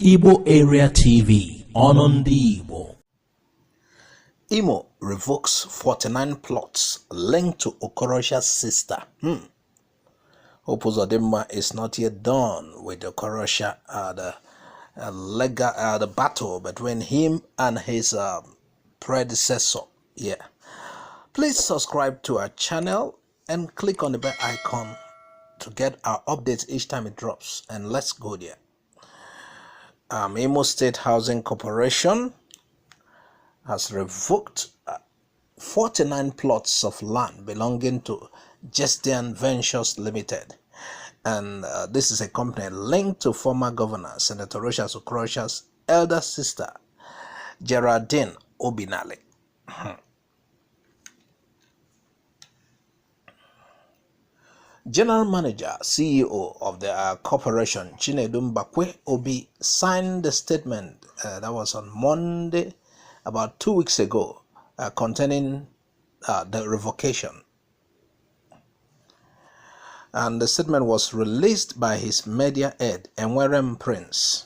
Igbo Area TV on Igbo. Imo revokes 49 plots linked to Okorocha's sister. Hope Uzodinma is not yet done with Okorocha, the battle between him and his predecessor. Please subscribe to our channel and click on the bell icon to get our updates each time it drops. And let's go there. Imo State Housing Corporation has revoked 49 plots of land belonging to Uzodinma Ventures Limited, and this is a company linked to former governor Senator Okorocha's elder sister Geraldine Obinale. General Manager, CEO of the corporation, Chinedu Obi, signed the statement that was on Monday, about 2 weeks ago, containing the revocation. And the statement was released by his media head, Enwerem Prince.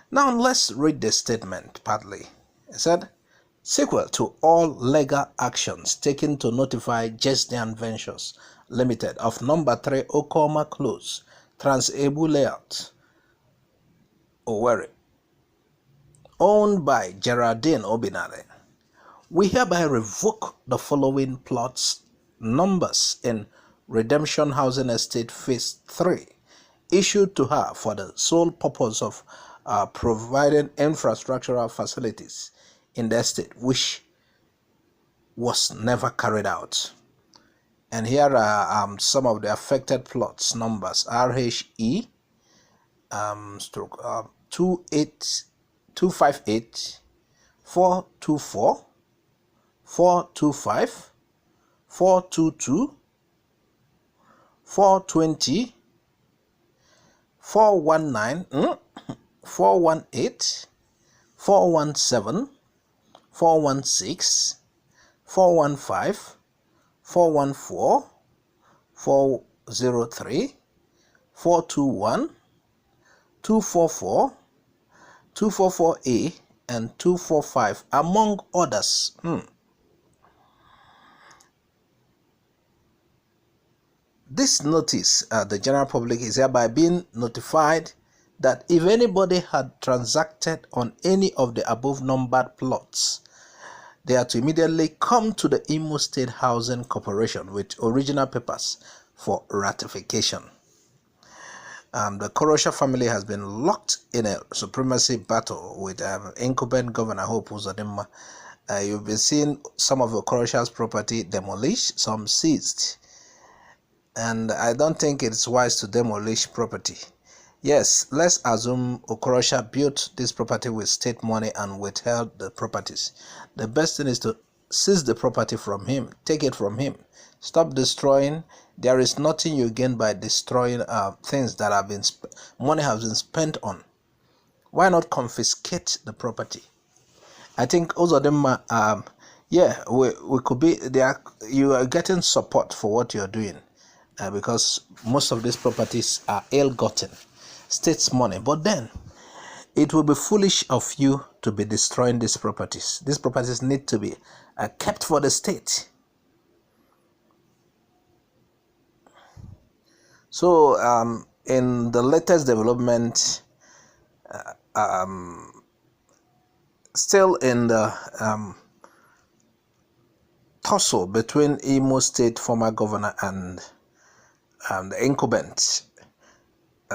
Now let's read the statement partly. It said, sequel to all legal actions taken to notify Uzodinma Ventures Limited of number 3 Okoma Close, Trans-Ebu Layout, Owerri, owned by Geraldine Obinale, we hereby revoke the following plots numbers in Redemption Housing Estate Phase 3, issued to her for the sole purpose of providing infrastructural facilities in the estate, which was never carried out. And here are some of the affected plots numbers: RHE stroke 258, 424, 425, 422, 420, 419, 418, 417, 416, 415, 414, 403, 421, 244, 244A, and 245, among others. This notice, the general public is hereby being notified that if anybody had transacted on any of the above numbered plots, they are to immediately come to the Imo State Housing Corporation with original papers for ratification. The Okorocha family has been locked in a supremacy battle with incumbent Governor Hope Uzodinma. You've been seeing some of Okorocha's property demolished, some seized. And I don't think it's wise to demolish property. Yes, let's assume Okorocha built this property with state money and withheld the properties. The best thing is to seize the property from him, take it from him. Stop destroying. There is nothing you gain by destroying things that have been money has been spent on. Why not confiscate the property? I think Uzodinma, we could be there. You are getting support for what you're doing, because most of these properties are ill-gotten, state's money. But then it will be foolish of you to be destroying these properties. These properties need to be kept for the state. So in the latest development, still in the tussle between Imo State former governor and the incumbent,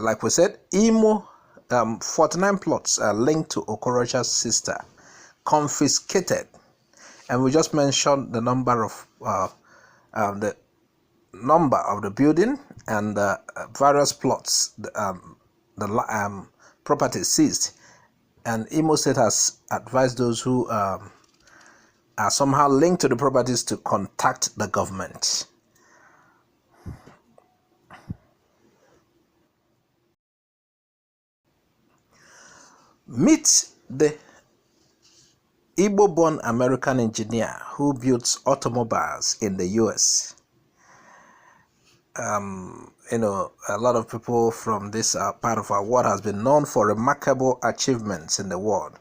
like we said, 49 plots are linked to Okorocha's sister, confiscated, and we just mentioned the number of the building and the various plots, the property seized. And Imo State has advised those who are somehow linked to the properties to contact the government. Meet the Igbo-born American engineer who builds automobiles in the US. a lot of people from this part of our world has been known for remarkable achievements in the world.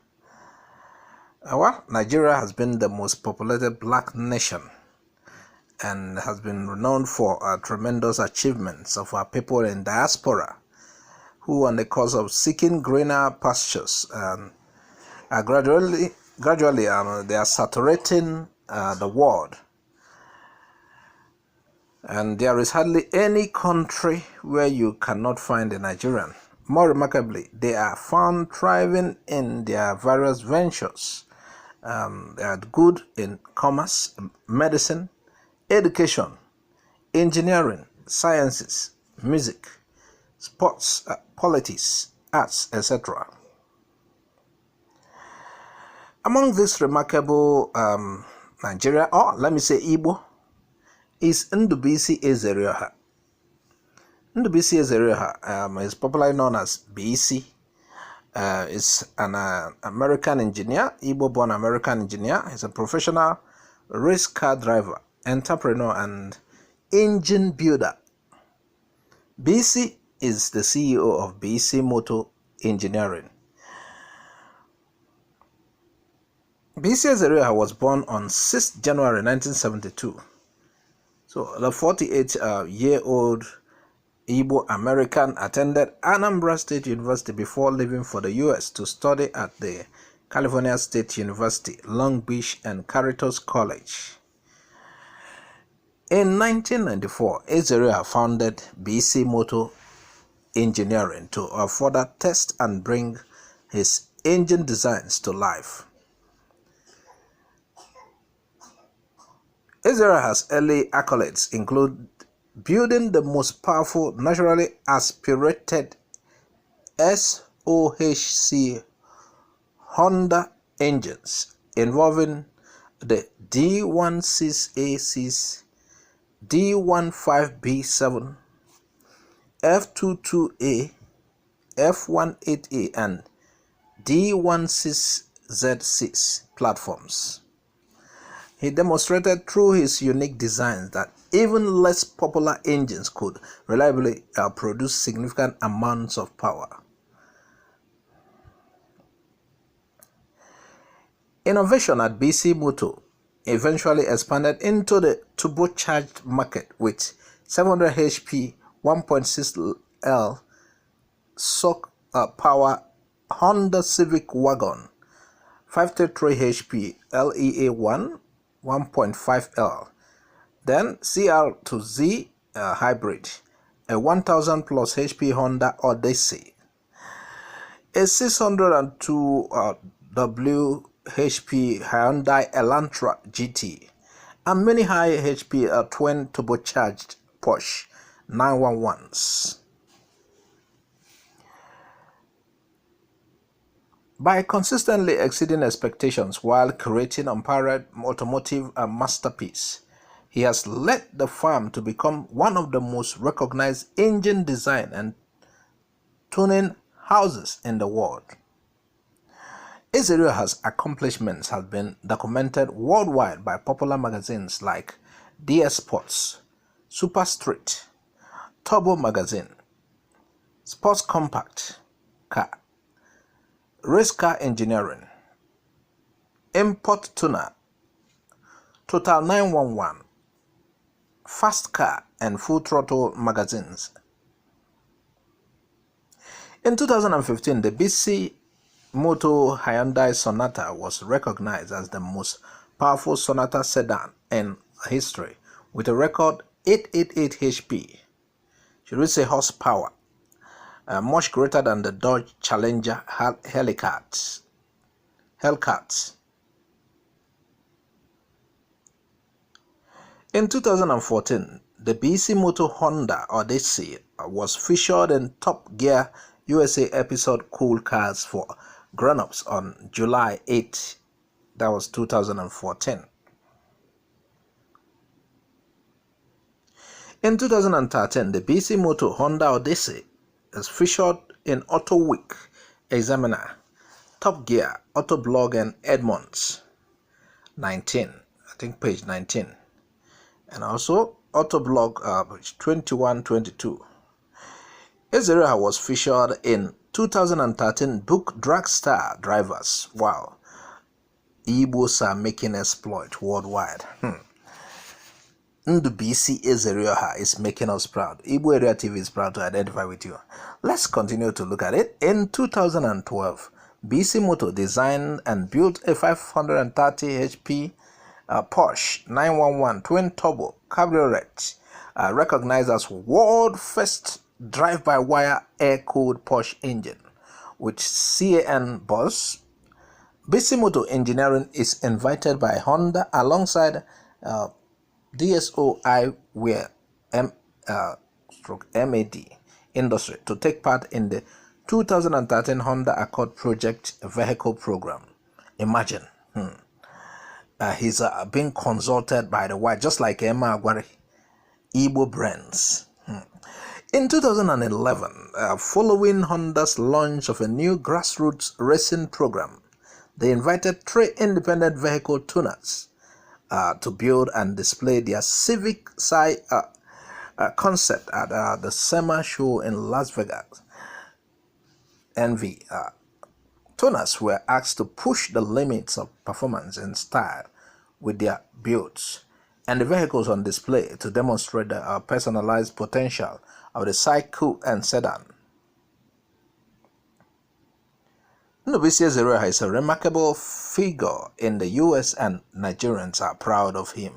Well, Nigeria has been the most populated black nation and has been renowned for tremendous achievements of our people in diaspora, who, on the course of seeking greener pastures, are gradually they are saturating the world. And there is hardly any country where you cannot find a Nigerian. More remarkably, they are found thriving in their various ventures. They are good in commerce, medicine, education, engineering, sciences, music, sports, politics, arts, etc. Among this remarkable Nigeria, or let me say Igbo, is Ndubisi Ezerioha. Ndubisi Ezerioha is popularly known as BC. Is an American engineer, Igbo-born American engineer. He's a professional race car driver, entrepreneur, and engine builder. BC is the CEO of Bisimoto Engineering. Ndubisi Ezerioha was born on 6 January 1972. So the 48-year-old Igbo American attended Anambra State University before leaving for the US to study at the California State University, Long Beach, and Caritas College. In 1994, Ezerioha founded Bisimoto Engineering to further test and bring his engine designs to life. Ezerioha's early accolades include building the most powerful naturally aspirated SOHC Honda engines involving the D16A6, D15B7, F22A, F18A, and D16Z6 platforms. He demonstrated through his unique designs that even less popular engines could reliably produce significant amounts of power. Innovation at Bisimoto eventually expanded into the turbocharged market with 700 HP 1.6L sock power Honda Civic Wagon, 533 HP LEA1 1.5L, then CR to Z hybrid, a 1000 plus HP Honda Odyssey, a 602 HP Hyundai Elantra GT, and many high HP twin turbocharged Porsche 911s. By consistently exceeding expectations while creating unparalleled automotive masterpiece, he has led the firm to become one of the most recognized engine design and tuning houses in the world. Ezerioha's accomplishments have been documented worldwide by popular magazines like DS Sports, Super Street, Turbo Magazine, Sports Compact Car, Race Car Engineering, Import Tuner, Total 911, Fast Car, and Full Throttle magazines. In 2015, the Bisimoto Hyundai Sonata was recognized as the most powerful Sonata sedan in history, with a record 888 HP, should we say horsepower, much greater than the Dodge Challenger Hellcat. In 2014, the Bisimoto Honda Odyssey was featured in Top Gear USA episode Cool Cars for Grown-Ups on July 8. That was 2014. In 2013, the Bisimoto Honda Odyssey is featured in Auto Week, Examiner, Top Gear, Autoblog, and Edmonds 19, I think page 19. And also Autoblog 2122. Ezerioha was featured in 2013 book Dragstar Drivers. Wow. Igbos are making exploit worldwide. Ndubisi Ezerioha is making us proud. Igbo Area TV is proud to identify with you. Let's continue to look at it. In 2012, Bisimoto designed and built a 530 HP Porsche 911 twin-turbo cabriolet, recognized as world first drive-by-wire air-cooled Porsche engine. With CAN boss, Bisimoto Engineering is invited by Honda alongside DSO Eyewear MAD Industry to take part in the 2013 Honda Accord Project Vehicle Program. Imagine, he's being consulted by the white, just like Emma Aguari, Igbo brands. In 2011, following Honda's launch of a new grassroots racing program, they invited 3 independent vehicle tuners to build and display their Civic concept at the SEMA show in Las Vegas. Tuners were asked to push the limits of performance and style with their builds and the vehicles on display to demonstrate the personalized potential of the cycle and sedan. Ndubisi Ezerioha is a remarkable figure in the US and Nigerians are proud of him.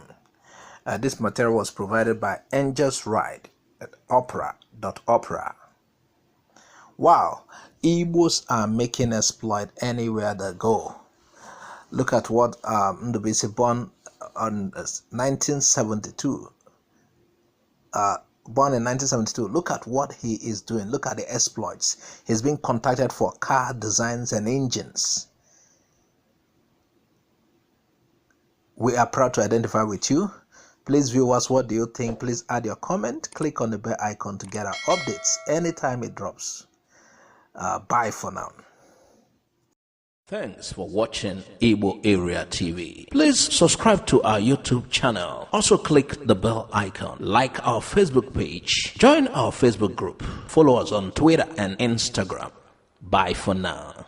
This material was provided by Angels Ride at opera.opera. Wow, Igbos are making exploit anywhere they go. Look at what Ndubisi born on 1972. Born in 1972. Look at what he is doing. Look at the exploits. He's being contacted for car designs and engines. We are proud to identify with you. Please, viewers, what do you think? Please add your comment. Click on the bell icon to get our updates anytime it drops. Bye for now. Thanks for watching Igbo Area TV. Please subscribe to our YouTube channel. Also click the bell icon. Like our Facebook page. Join our Facebook group. Follow us on Twitter and Instagram. Bye for now.